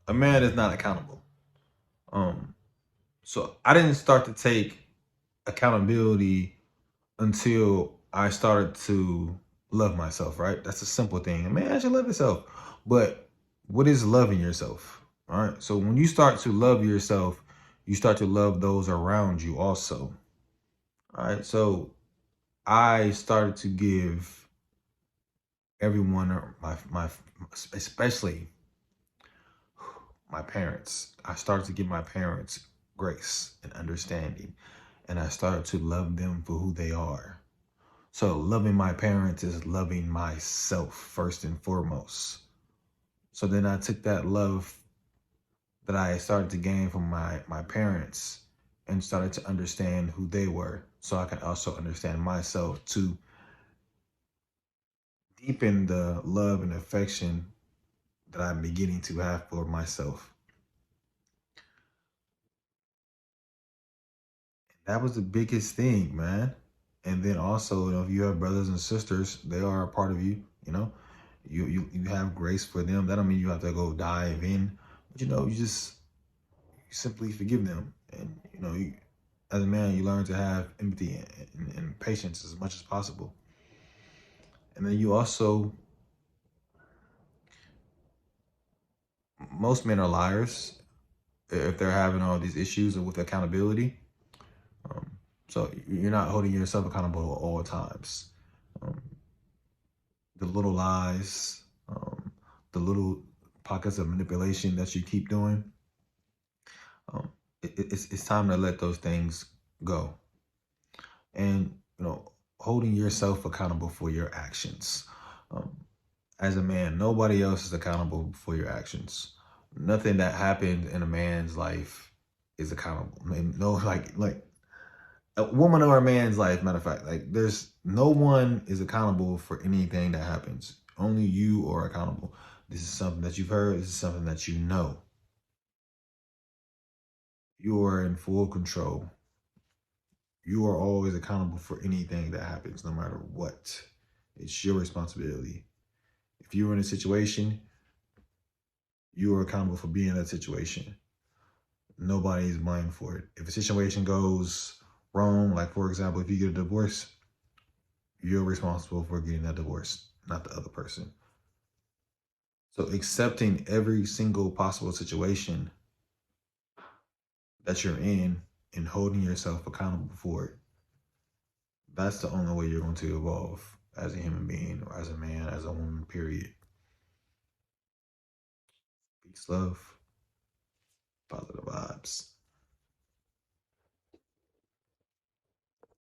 a man is not accountable. Um, so I didn't start to take accountability until I started to love myself, right? That's a simple thing. A man should love himself. But what is loving yourself? All right. So when you start to love yourself, you start to love those around you also. All right. So I started to give everyone, my especially my parents. I started to give my parents grace and understanding, and I started to love them for who they are. So loving my parents is loving myself first and foremost. So then I took that love that I started to gain from my parents and started to understand who they were, so I can also understand myself to deepen the love and affection that I'm beginning to have for myself. That was the biggest thing, man. And then also, if you have brothers and sisters, they are a part of you. You have grace for them. That don't mean you have to go dive in, but you just you simply forgive them. And as a man, you learn to have empathy and patience as much as possible. And then you also, most men are liars if they're having all these issues with accountability. Um, so you're not holding yourself accountable at all times. Um, the little lies, the little pockets of manipulation that you keep doing, um, it's time to let those things go. And, holding yourself accountable for your actions. Um, as a man, nobody else is accountable for your actions. Nothing that happened in a man's life is accountable. I mean, no, like a woman or a man's life. Matter of fact, like there's no one is accountable for anything that happens. Only you are accountable. This is something that you've heard. This is something that you know. You are in full control. You are always accountable for anything that happens, no matter what. It's your responsibility. If you're in a situation, you are accountable for being in that situation. Nobody is blamed for it. If a situation goes wrong, like for example, if you get a divorce, you're responsible for getting that divorce, not the other person. So accepting every single possible situation that you're in and holding yourself accountable for it, that's the only way you're going to evolve as a human being or as a man, as a woman, period. Peace, love, positive vibes.